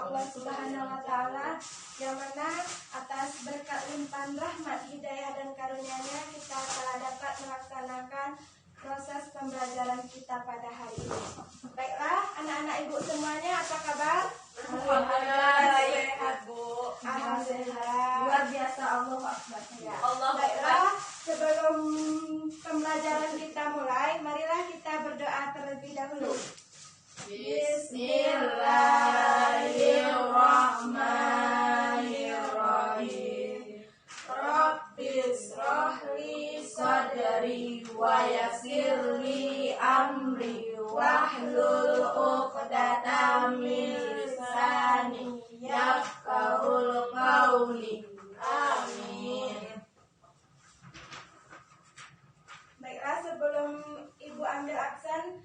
Allah Subhanahu wa Ta'ala, yang mana atas berkat limpahan rahmat, hidayah dan karunia-Nya kita telah dapat melaksanakan proses pembelajaran kita pada hari ini. Baiklah, anak-anak ibu semuanya, apa kabar? Alhamdulillah sehat, Bu. Alhamdulillah. Luar biasa, Allah Akbar. Ya. Allah Baiklah, sebelum pembelajaran kita mulai, marilah kita berdoa terlebih dahulu. Bismillahirrahmanirrahim. Rabbishrah li sadri wa yassir li amri wahlul 'uqdatam min lisani yafqahul qawli. Amin. Baiklah, sebelum Ibu ambil aksen,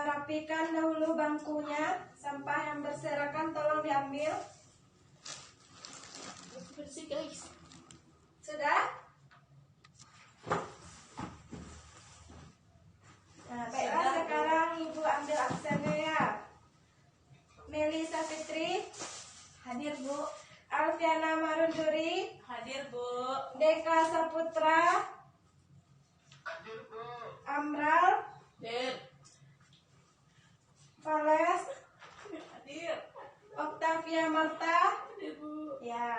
rapikan dahulu bangkunya. Sampah yang berserakan tolong diambil. Bersih, guys. Sudah? Nah, baiklah, sekarang Ibu ambil aksennya ya. Melisa Fitri Hadir, Bu. Alfiana Marunduri, Hadir, Bu. Deka Saputra, Amral, Hadir. Vales, Hadir. Octavia Marta. Hadir, Bu. Ya,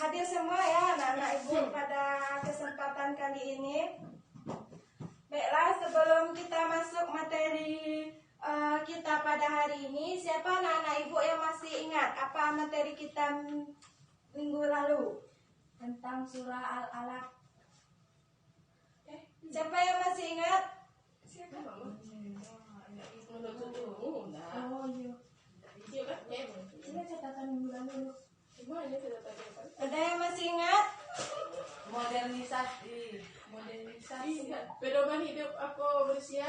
hadir semua ya anak-anak ibu pada kesempatan kali ini. Baiklah, sebelum kita masuk materi kita pada hari ini, siapa anak-anak ibu yang masih ingat apa materi kita minggu lalu? Tentang surah Al-Alaq. Siapa yang masih ingat? Siapa, Mama? Menuntut ilmu, nah. Oh iya. Iya kan? Ini catatan minggu lalu. Gimana ya catatan apa? Ada yang masih ingat? Modernisasi. Pedoman hidup aku berusia.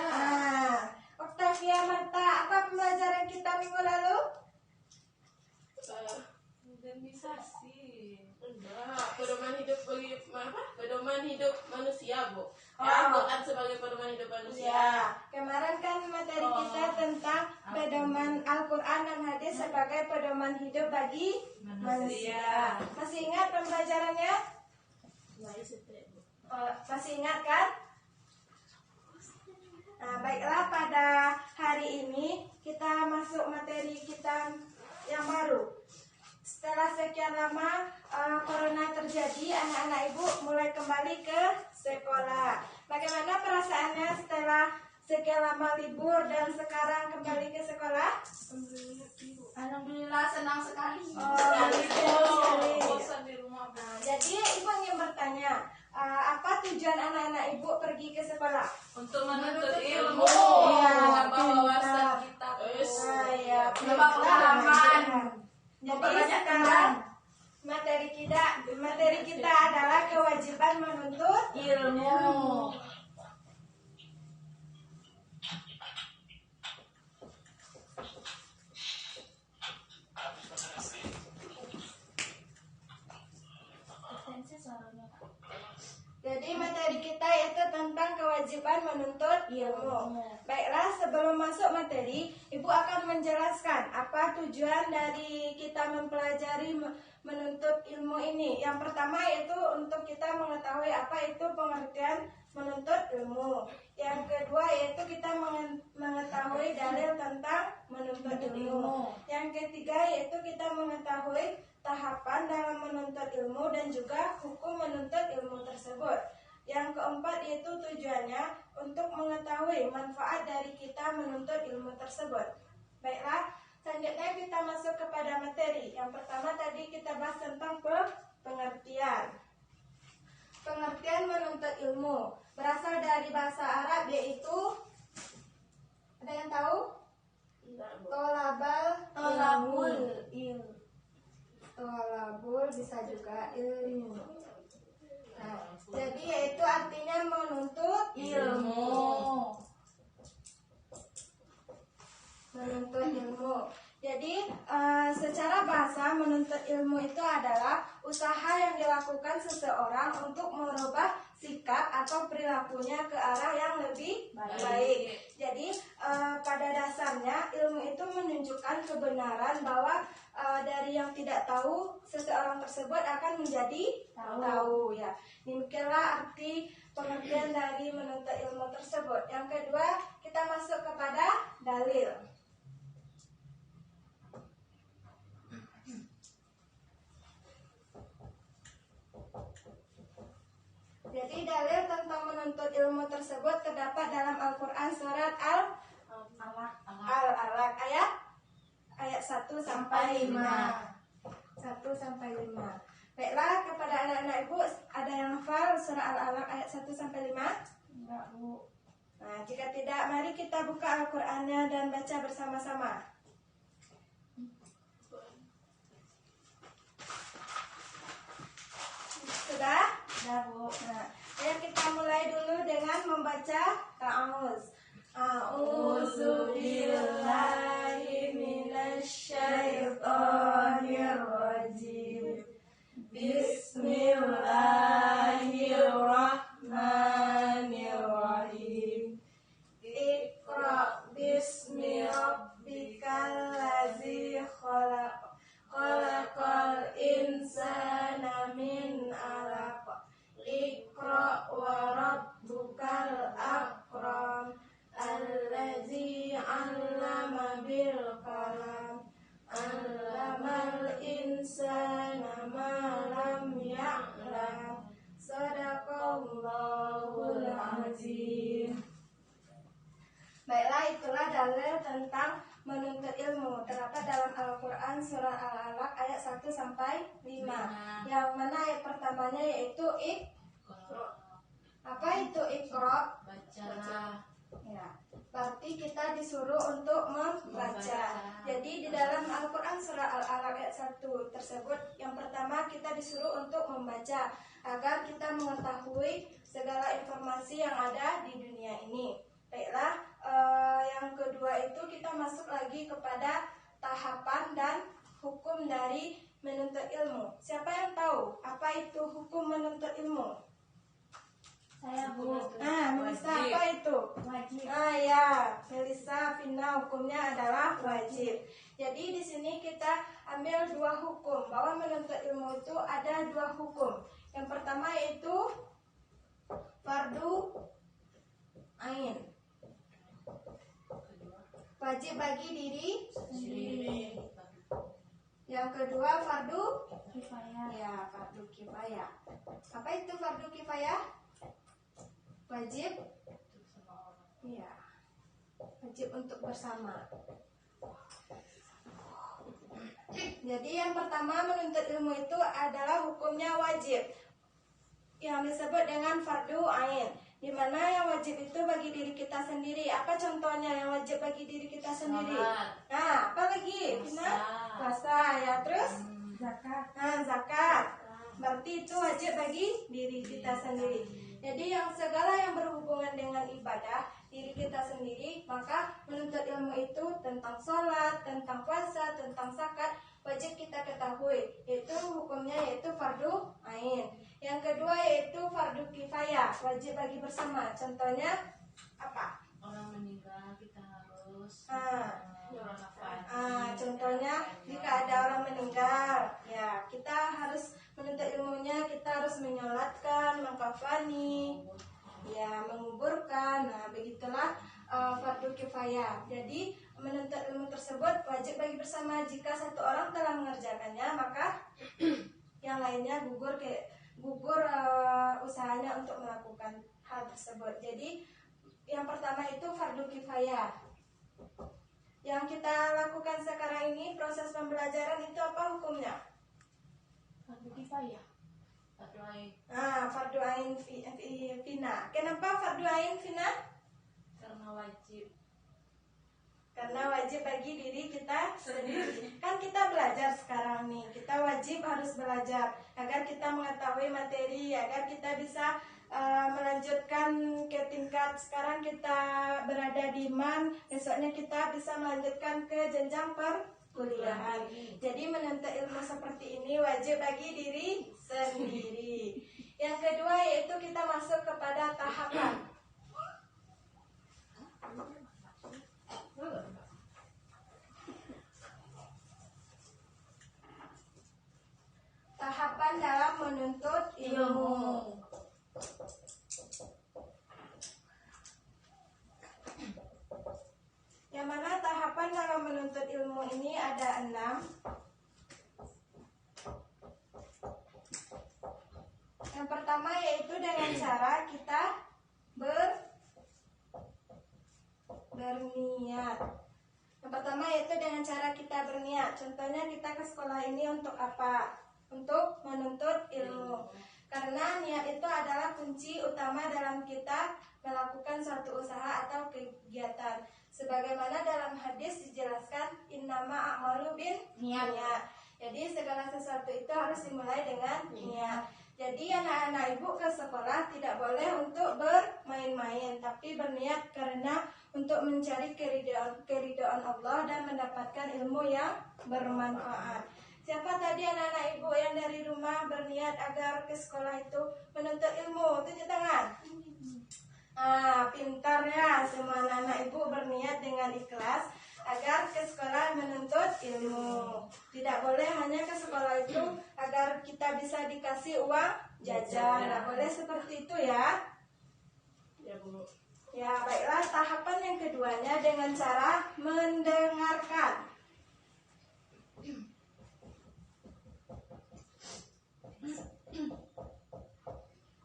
Octavia Marta, apa pembelajaran kita minggu lalu? Modernisasi. Enggak, pedoman hidup bagi apa? Pedoman hidup manusia, Bu. Al-Quran sebagai pedoman hidup manusia. Ya, kemarin kan materi kita tentang pedoman Al-Quran dan hadis sebagai pedoman hidup bagi manusia. Masih ingat pembelajarannya? Masih ingat kan? Nah, baiklah, pada hari ini kita masuk materi kita yang baru. Setelah sekian lama corona terjadi, anak-anak ibu mulai kembali ke sekolah. Bagaimana perasaannya setelah sekian lama libur dan sekarang kembali ke sekolah? Alhamdulillah, senang sekali. Sekali. Bosan di rumah. Nah, jadi ibu ingin bertanya, apa tujuan anak-anak ibu pergi ke sekolah? Untuk menuntut ilmu, Iya, menambah wawasan pintar. kita. Ya, Menambah pengalaman. Jadi sekarang materi kita adalah kewajiban menuntut ilmu. Jadi materi kita yaitu tentang kewajiban menuntut ilmu. Baiklah, sebelum masuk materi, Ibu akan menjelaskan apa tujuan dari kita mempelajari menuntut ilmu ini. Yang pertama yaitu untuk kita mengetahui apa itu pengertian menuntut ilmu. Yang kedua yaitu kita mengetahui dalil tentang menuntut ilmu. Yang ketiga yaitu kita mengetahui tahapan dalam menuntut ilmu dan juga hukum menuntut ilmu tersebut. Yang keempat yaitu tujuannya untuk mengetahui manfaat dari kita menuntut ilmu tersebut. Baiklah, selanjutnya kita masuk kepada materi. Yang pertama tadi kita bahas tentang pengertian. Pengertian menuntut ilmu berasal dari bahasa Arab yaitu, ada yang tahu? Tolabul ilm. Tolabul bisa juga ilmu. Nah, jadi yaitu artinya menuntut ilmu. Menuntut ilmu. Jadi secara bahasa menuntut ilmu itu adalah usaha yang dilakukan seseorang untuk merubah sikap atau perilakunya ke arah yang lebih baik. Jadi pada dasarnya ilmu itu menunjukkan kebenaran bahwa dari yang tidak tahu seseorang tersebut akan menjadi tahu ya. Demikianlah arti pengertian dari menuntut ilmu tersebut. Yang kedua, kita masuk kepada dalil. Jadi dalil tentang menuntut ilmu tersebut terdapat dalam Al-Quran surat Al-Alaq ayat 1 sampai 5. 1 sampai 5. Baiklah, kepada anak-anak ibu ada yang hafal surah Al-Alaq ayat 1 sampai 5? Enggak, Bu. Nah, jika tidak, mari kita buka Al-Qur'annya dan baca bersama-sama. Sudah? Sudah, Bu. Nah, ayo kita mulai dulu dengan membaca ta'awuz. A'udzu billahi minasyaitonir rajim. Bismillahirrahmanirrahim. Iqra bismi rabbikal ladzi khalaq. Khalaqal insana min 'alaq. Iqra wa rabbukal akram. Alladzi 'allama bil qalam. 'Allamal insana ma lam ya'lam. Shadaqallahul azim. Baiklah, itulah dalil tentang menuntut ilmu terdapat dalam Al-Quran surah Al-Alaq ayat 1 sampai 5. Yang mana ayat pertamanya yaitu apa itu Iqra? Bacalah. Ya, berarti kita disuruh untuk membaca. Jadi di dalam Al-Quran surah Al-Alaq ayat 1 tersebut, yang pertama kita disuruh untuk membaca agar kita mengetahui segala informasi yang ada di dunia ini. Baiklah, yang kedua itu kita masuk lagi kepada tahapan dan hukum dari menuntut ilmu. Siapa yang tahu apa itu hukum menuntut ilmu? Saya, Bu. Melisa, apa itu? Wajib. Ya, Melisa, Vina, hukumnya adalah wajib. Jadi di sini kita ambil dua hukum, bahwa menuntut ilmu itu ada dua hukum. Yang pertama yaitu fardu ain, wajib bagi diri sendiri. Yang kedua fardu Kifayah. ya, fardu kifayah. Apa itu fardu kifayah? Wajib ya, wajib untuk bersama. Jadi yang pertama menuntut ilmu itu adalah hukumnya wajib, yang disebut dengan fardu ain, di mana yang wajib itu bagi diri kita sendiri. Apa contohnya yang wajib bagi diri kita sendiri? Salat. Nah, apa lagi? Vina? Puasa ya, terus Zakat. zakat. Berarti itu wajib bagi diri kita sendiri. Jadi yang segala yang berhubungan dengan ibadah diri kita sendiri, maka menuntut ilmu itu tentang sholat, tentang puasa, tentang zakat wajib kita ketahui. Itu hukumnya yaitu fardu ain. Yang kedua yaitu fardu kifayah, wajib bagi bersama. Contohnya apa? Orang meninggal kita harus Contohnya jika ada orang meninggal, ya kita harus menuntut ilmunya, kita harus menyolatkan, mengkafani, ya menguburkan. Nah, begitulah fardu kifayah. Jadi menuntut ilmu tersebut wajib bagi bersama. Jika satu orang telah mengerjakannya, maka yang lainnya gugur usahanya untuk melakukan hal tersebut. Jadi yang pertama itu fardu kifayah. Yang kita lakukan sekarang ini, proses pembelajaran itu apa hukumnya? Fardu kifayah. Fardu ain. Fardu ain Vina. Kenapa fardu ain Vina? Karena wajib. Karena wajib bagi diri kita sendiri. Kan kita belajar sekarang nih, kita wajib harus belajar agar kita mengetahui materi, agar kita bisa melanjutkan ke tingkat sekarang kita berada di MAN, besoknya kita bisa melanjutkan ke jenjang perkuliahan. Jadi menuntut ilmu seperti ini wajib bagi diri sendiri. Yang kedua yaitu kita masuk kepada tahapan. Tahapan dalam menuntut ilmu. Yang mana tahapan dalam menuntut ilmu ini ada 6. Yang pertama yaitu dengan cara kita berniat. Yang pertama yaitu dengan cara kita berniat. Contohnya kita ke sekolah ini untuk apa? Untuk menuntut ilmu. Karena niat itu adalah kunci utama dalam kita melakukan suatu usaha atau kegiatan. Sebagaimana dalam hadis dijelaskan innama a'malu bin niat. Jadi segala sesuatu itu harus dimulai dengan niat. Jadi anak-anak ibu ke sekolah tidak boleh untuk bermain-main, tapi berniat karena untuk mencari keridhaan Allah dan mendapatkan ilmu yang bermanfaat. Siapa tadi anak-anak ibu yang dari rumah berniat agar ke sekolah itu menuntut ilmu? Tunjuk tangan. Pintar ya, semua anak-anak ibu berniat dengan ikhlas agar ke sekolah menuntut ilmu. Tidak boleh hanya ke sekolah itu agar kita bisa dikasih uang jajan. Tidak boleh seperti itu ya. Ya Bu. Ya, baiklah, tahapan yang keduanya dengan cara mendengarkan.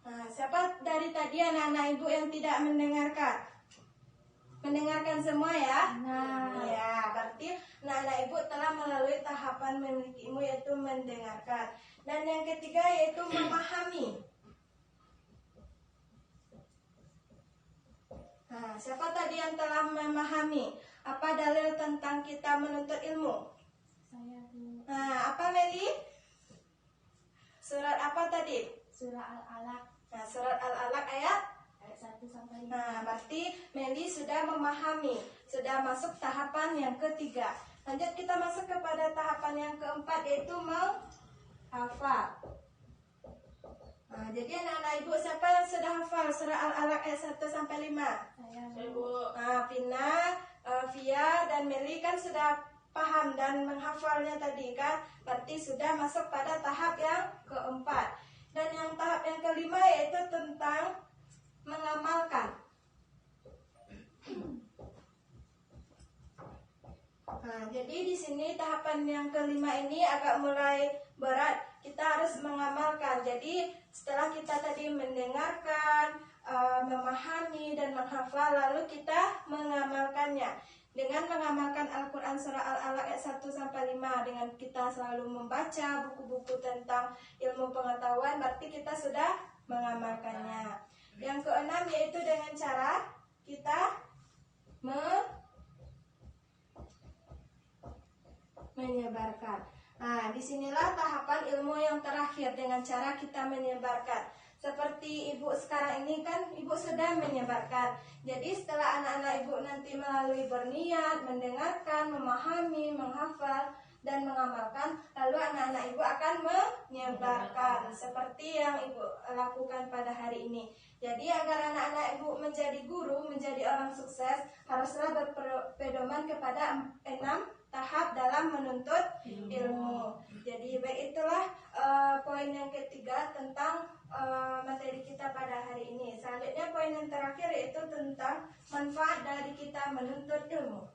Nah, siapa dari tadi anak-anak ibu yang tidak mendengarkan? Mendengarkan semua ya? Nah, Ya, berarti anak-anak ibu telah melalui tahapan memiliki ilmu yaitu mendengarkan. Dan yang ketiga yaitu memahami. Nah, siapa tadi yang telah memahami? Apa dalil tentang kita menuntut ilmu? saya Bu. Nah, apa Meli? Surat apa tadi? Surah Al-Alaq Nah, surat Al-Alaq ayat. ayat 1 sampai 5. Nah, berarti Meli sudah memahami, sudah masuk tahapan yang ketiga. Lanjut kita masuk kepada tahapan yang keempat yaitu menghafal. Nah, jadi anak-anak ibu siapa yang sudah hafal surah Al-Alaq ayat 1 sampai 5? Saya Saya Bu. Bu. Nah, Vina, Via dan Meli kan sudah paham dan menghafalnya tadi kan, berarti sudah masuk pada tahap yang keempat. Dan yang tahap yang kelima yaitu tentang mengamalkan. Nah, jadi di sini tahapan yang kelima ini agak mulai berat. Kita harus mengamalkan. Jadi setelah kita tadi mendengarkan, memahami dan menghafal, lalu kita mengamalkannya. Dengan mengamalkan Al-Quran surah Al-Alaq ayat 1 sampai 5, dengan kita selalu membaca buku-buku tentang ilmu pengetahuan, berarti kita sudah mengamalkannya. Yang keenam yaitu dengan cara kita menyebarkan. Nah, disinilah tahapan ilmu yang terakhir dengan cara kita menyebarkan. Seperti ibu sekarang ini kan ibu sudah menyebarkan. Jadi setelah anak-anak ibu nanti melalui berniat, mendengarkan, memahami, menghafal, dan mengamalkan, lalu anak-anak ibu akan menyebarkan seperti yang ibu lakukan pada hari ini. Jadi agar anak-anak ibu menjadi guru, menjadi orang sukses, haruslah berpedoman kepada 6 tahap dalam menuntut ilmu. Jadi baik itulah poin yang ketiga tentang materi kita pada hari ini. Selanjutnya poin yang terakhir yaitu tentang manfaat dari kita menuntut ilmu.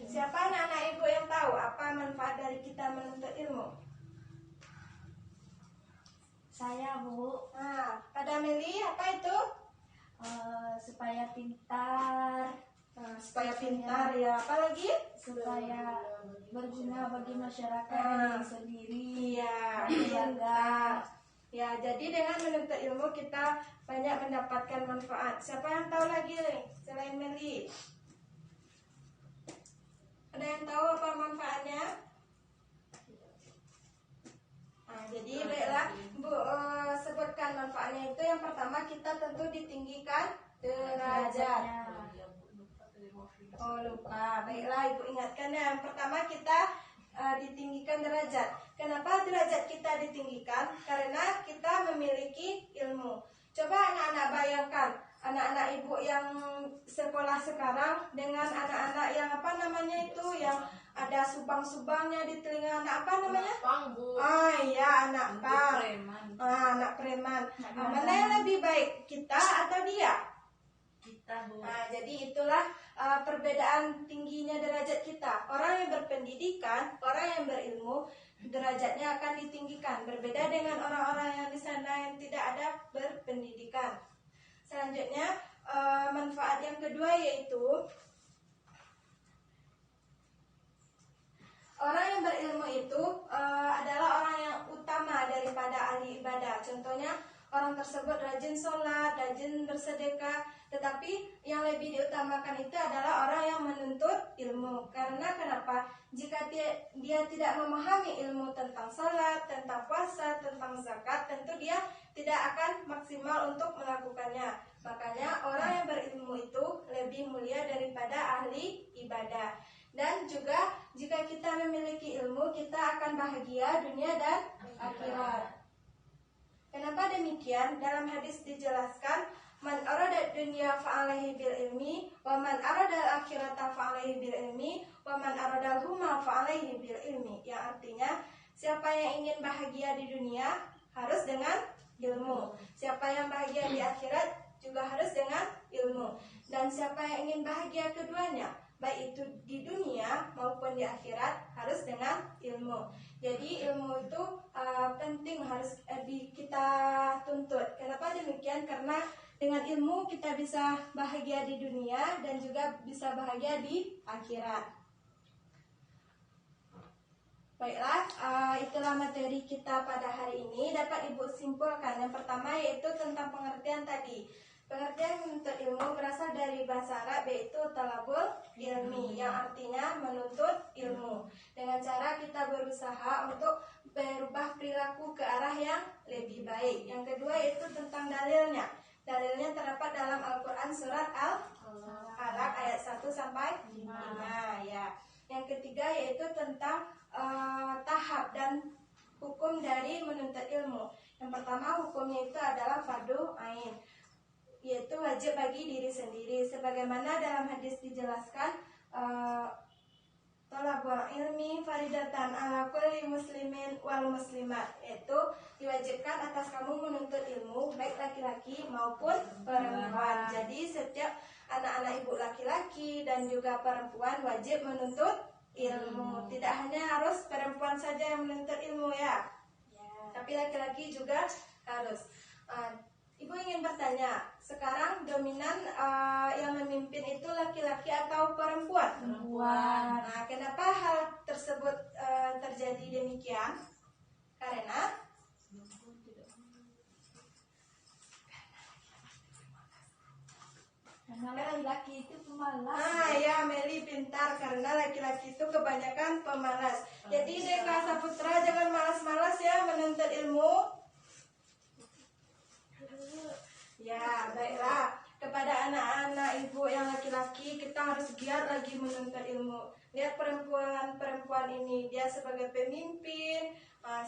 Siapa anak-anak ibu yang tahu apa manfaat dari kita menuntut ilmu? Saya Bu. Nah, pada Meli apa itu? Supaya pintar, Nah, supaya pintar ya. Apalagi? supaya berguna bagi masyarakat Ah. dan sendiri, Iya, menjaga Ya, jadi dengan menuntut ilmu kita banyak mendapatkan manfaat. Siapa yang tahu lagi nih selain Meli? Ada yang tahu apa manfaatnya? Nah, jadi baiklah Bu sebutkan manfaatnya itu. Yang pertama kita tentu ditinggikan derajat. Oh lupa, baiklah Ibu ingatkan ya. Yang pertama kita ditinggikan derajat. Kenapa derajat kita ditinggikan? Karena kita memiliki ilmu. Coba anak-anak bayangkan, anak-anak Ibu yang sekolah sekarang dengan anak-anak yang apa namanya itu, yang ada subang-subangnya di telinga, anak apa namanya? Pang, Bu. Ah iya, anak pang. Preman. Anak preman. Mana yang lebih baik, kita atau dia? Kita, Bu. Nah, jadi itulah perbedaan tingginya derajat kita. Orang yang berpendidikan, orang yang berilmu, derajatnya akan ditinggikan. Berbeda dengan orang-orang yang di sana yang tidak ada berpendidikan. Selanjutnya, manfaat yang kedua yaitu orang yang berilmu itu adalah orang yang utama daripada ahli ibadah. Contohnya, orang tersebut rajin sholat, rajin bersedekah. Tetapi yang lebih diutamakan itu adalah orang yang menuntut ilmu. Karena kenapa? Jika dia tidak memahami ilmu tentang sholat, tentang puasa, tentang zakat, tentu dia tidak akan maksimal untuk melakukannya. Makanya orang yang berilmu itu lebih mulia daripada ahli ibadah. Dan juga jika kita memiliki ilmu, kita akan bahagia dunia dan akhirat. Kenapa demikian? Dalam hadis dijelaskan, man arada dunya fa'alaihi bil ilmi, wa man arada al-akhirata fa'alaihi bil ilmi, wa man arada al-huma fa'alaihi bil ilmi. Yang artinya, siapa yang ingin bahagia di dunia harus dengan ilmu. Siapa yang bahagia di akhirat juga harus dengan ilmu. Dan siapa yang ingin bahagia keduanya, baik itu di dunia maupun di akhirat, harus dengan ilmu. Jadi ilmu itu penting, harus kita tuntut. Kenapa demikian? Karena dengan ilmu kita bisa bahagia di dunia dan juga bisa bahagia di akhirat. Baiklah, itulah materi kita pada hari ini. Dapat Ibu simpulkan. Yang pertama yaitu tentang pengertian tadi. Pengertian menuntut ilmu berasal dari bahasa Arab, yaitu talabul ilmi, yang artinya menuntut ilmu. Dengan cara kita berusaha untuk berubah perilaku ke arah yang lebih baik. Yang kedua yaitu tentang dalilnya. Dalilnya terdapat dalam Al-Quran surat Al-Alaq ayat 1 sampai 5 ya. Yang ketiga yaitu tentang tahap dan hukum dari menuntut ilmu. Yang pertama hukumnya itu adalah fardu ain, yaitu wajib bagi diri sendiri. Sebagaimana dalam hadis dijelaskan, talabul ilmi faridatan ala kulli muslimin wal muslimat, yaitu diwajibkan atas kamu menuntut ilmu baik laki-laki maupun perempuan. Jadi setiap anak-anak ibu laki-laki dan juga perempuan wajib menuntut ilmu. Tidak hanya harus perempuan saja yang menuntut ilmu ya, tapi laki-laki juga harus. Ibu ingin bertanya, sekarang dominan yang memimpin itu laki-laki atau perempuan? Perempuan. Nah, kenapa hal tersebut terjadi demikian? Karena laki-laki itu pemalas. ya Meli pintar, karena laki-laki itu kebanyakan pemalas. Jadi Deka Saputra jangan malas-malas ya menuntut ilmu. Ya, baiklah. Kepada anak-anak ibu yang laki-laki, kita harus giat lagi menuntut ilmu. Lihat perempuan ini, dia sebagai pemimpin,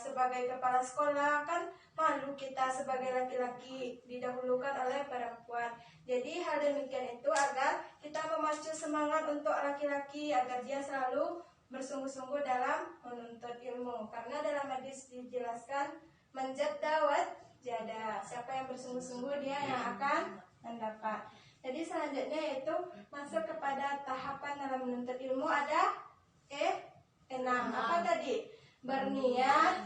sebagai kepala sekolah, kan malu kita sebagai laki-laki didahulukan oleh perempuan. Jadi hal demikian itu agar kita memacu semangat untuk laki-laki agar dia selalu bersungguh-sungguh dalam menuntut ilmu. Karena dalam hadis dijelaskan, menjadawat jada, siapa yang bersungguh-sungguh dia yang akan mendapat. Jadi selanjutnya yaitu masuk kepada tahapan dalam menuntut ilmu. Ada 6. Apa tadi? Berniat,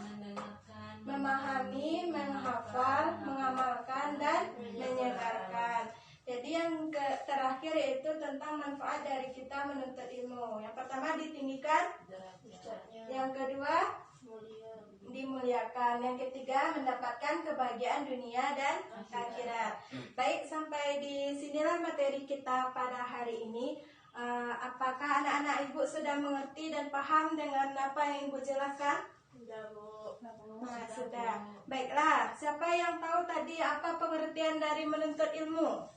memahami, menghafal, mengamalkan, dan menyebarkan. Jadi yang terakhir yaitu tentang manfaat dari kita menuntut ilmu. Yang pertama ditinggikan, yang kedua dimuliakan. Yang ketiga, mendapatkan kebahagiaan dunia dan akhirat. Baik, sampai di sinilah materi kita pada hari ini. Apakah anak-anak ibu sudah mengerti dan paham dengan apa yang ibu jelaskan? Sudah, Bu. Nah, sudah. Baiklah, siapa yang tahu tadi apa pengertian dari menuntut ilmu?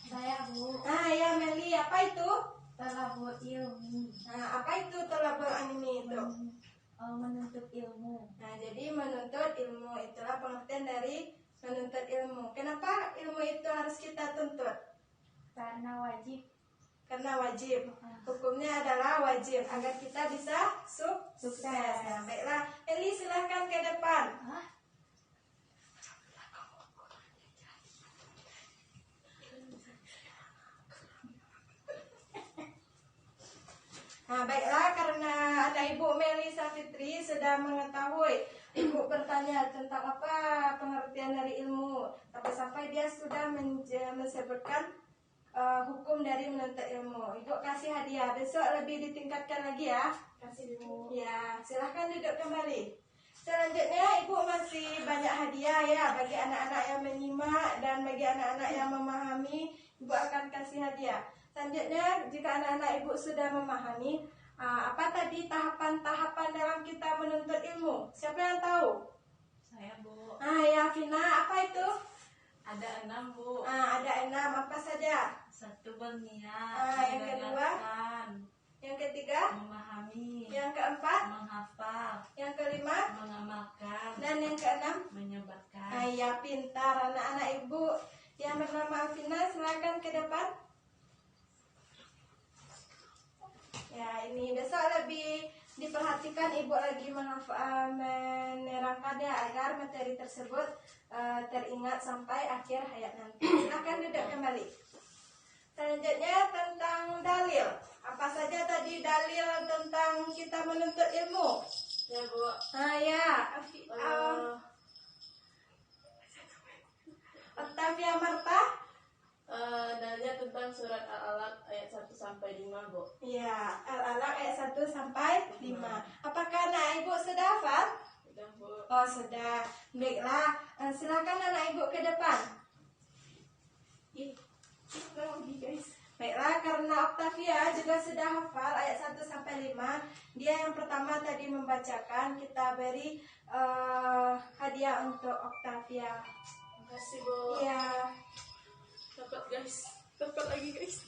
Saya Bu, Ya Meli, apa itu? talabul ilmi, Apa itu tolabul ilmi itu? menuntut ilmu. Jadi menuntut ilmu itulah pengertian dari menuntut ilmu. Kenapa ilmu itu harus kita tuntut? Karena wajib. Karena wajib. Hukumnya adalah wajib agar kita bisa sukses. Nah, baiklah, Eli silahkan ke depan. Nah, baiklah, karena anak ibu Melisa Fitri sudah mengetahui, ibu bertanya tentang apa pengertian dari ilmu, sampai dia sudah menyebutkan hukum dari menuntut ilmu. Ibu kasih hadiah, besok lebih ditingkatkan lagi ya. Kasih, Bu. Ya, silahkan duduk kembali. Selanjutnya ibu masih banyak hadiah ya bagi anak-anak yang menyimak dan bagi anak-anak yang memahami, ibu akan kasih hadiah. Selanjutnya, jika anak-anak ibu sudah memahami apa tadi tahapan-tahapan dalam kita menuntut ilmu, siapa yang tahu? Saya, Bu. Ya Vina, apa itu? Ada 6, Bu. Ada 6, apa saja? 1 berniat, Yang kedua? mendengarkan, Yang ketiga? memahami, Yang keempat? menghafal, Yang kelima? mengamalkan, Dan yang keenam? menyebarkan. Ya, pintar anak-anak ibu yang bernama Vina, silakan ke depan. Ya, ini besok lebih diperhatikan ibu lagi menerangkannya agar materi tersebut teringat sampai akhir hayat nanti. Silakan duduk kembali. Selanjutnya tentang dalil. Apa saja tadi dalil tentang kita menuntut ilmu? Ya, Bu. Octavia Marta. Dalilnya tentang surat Al-Alaq ayat 1 sampai 5, Bu. Ya, Al-Alaq ayat 1 sampai 5. Apakah anak ibu sudah hafal? Sudah, Bu. Oh, sudah. Baiklah, silakan anak ibu ke depan. Guys. Baiklah, karena Octavia juga sudah hafal ayat 1 sampai 5, dia yang pertama tadi membacakan, kita beri hadiah untuk Octavia. Makasih, Bu. Ya. Dapat, guys. Dapat lagi, guys.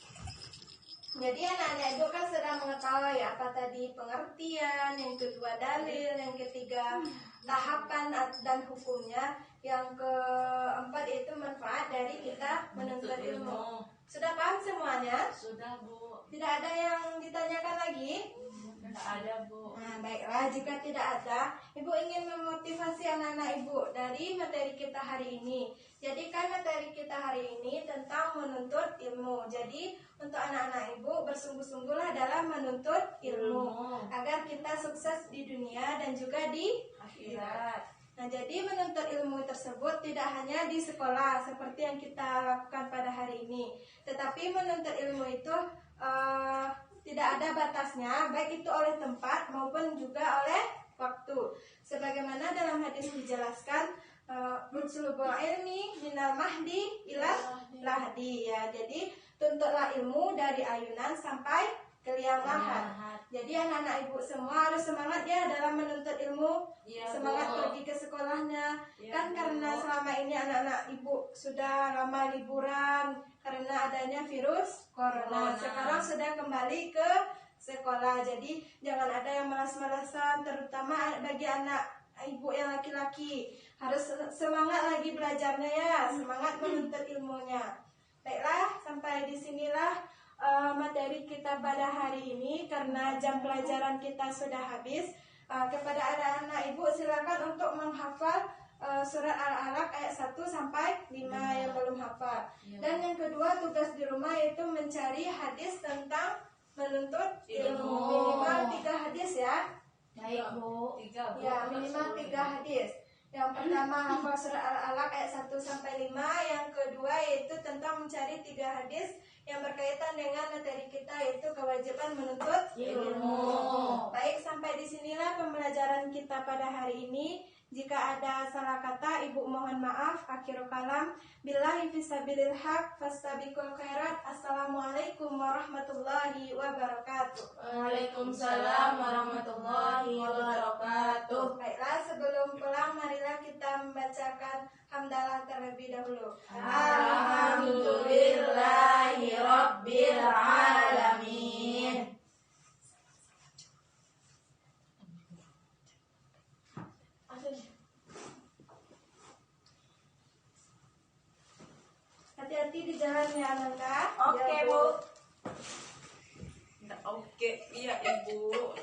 Jadi anak-anak ibu kan sudah mengetahui apa tadi pengertian, yang kedua dalil, yang ketiga tahapan dan hukumnya, yang keempat itu manfaat dari kita menuntut ilmu. Sudah paham semuanya? Sudah, Bu. Tidak ada yang ditanyakan lagi? Tidak ada, Bu. Nah, baiklah, jika tidak ada, ibu ingin memotivasi anak-anak ibu dari materi kita hari ini. Jadikan materi kita hari ini tentang menuntut ilmu. Jadi, untuk anak-anak ibu bersungguh-sungguhlah dalam menuntut ilmu agar kita sukses di dunia dan juga di akhirat. Nah, jadi menuntut ilmu tersebut tidak hanya di sekolah seperti yang kita lakukan pada hari ini, tetapi menuntut ilmu itu tidak ada batasnya, baik itu oleh tempat maupun juga oleh waktu. Sebagaimana dalam hadis dijelaskan, "Utsulubul ilmi minal mahdi ilal lahdi." Ya, jadi tuntutlah ilmu dari ayunan sampai ke liang lahat. Jadi anak-anak ibu semua harus semangat ya dalam menuntut ilmu. Semangat pergi ke sekolahnya. Kan karena selama ini anak-anak ibu sudah lama liburan karena adanya virus corona. Sekarang sudah kembali ke sekolah. Jadi jangan ada yang malas-malasan, terutama bagi anak ibu yang laki-laki. Harus semangat lagi belajarnya ya, semangat menuntut ilmunya. Baiklah, sampai di sinilah materi kita pada hari ini karena jam pelajaran kita sudah habis. Kepada anak-anak ibu silakan untuk menghafal surat Al-Alaq ayat 1 sampai 5 yang belum hafal. Dan yang kedua, tugas di rumah yaitu mencari hadis tentang menuntut ilmu. Minimal 3 hadis ya. Baik, Bu. 3, Bu. Ya, minimal 3 hadis. Yang pertama hafal surah Al-Alaq ayat 1 sampai 5, yang kedua yaitu tentang mencari 3 hadis yang berkaitan dengan materi kita, yaitu kewajiban menuntut ilmu. Baik, sampai disinilah pembelajaran kita pada hari ini. Jika ada salah kata, Ibu mohon maaf. Akhirul kalam. Billahi fisabilil haq fastabiqul khairat. Assalamualaikum warahmatullahi wabarakatuh. Waalaikumsalam warahmatullahi wabarakatuh. Baiklah, sebelum pulang marilah kita membacakan hamdalah terlebih dahulu. Alhamdulillahi rabbil alamin. Hati-hati di jalan ya, Ananda. Oke, Ya, Bu. Oke, iya Ibu.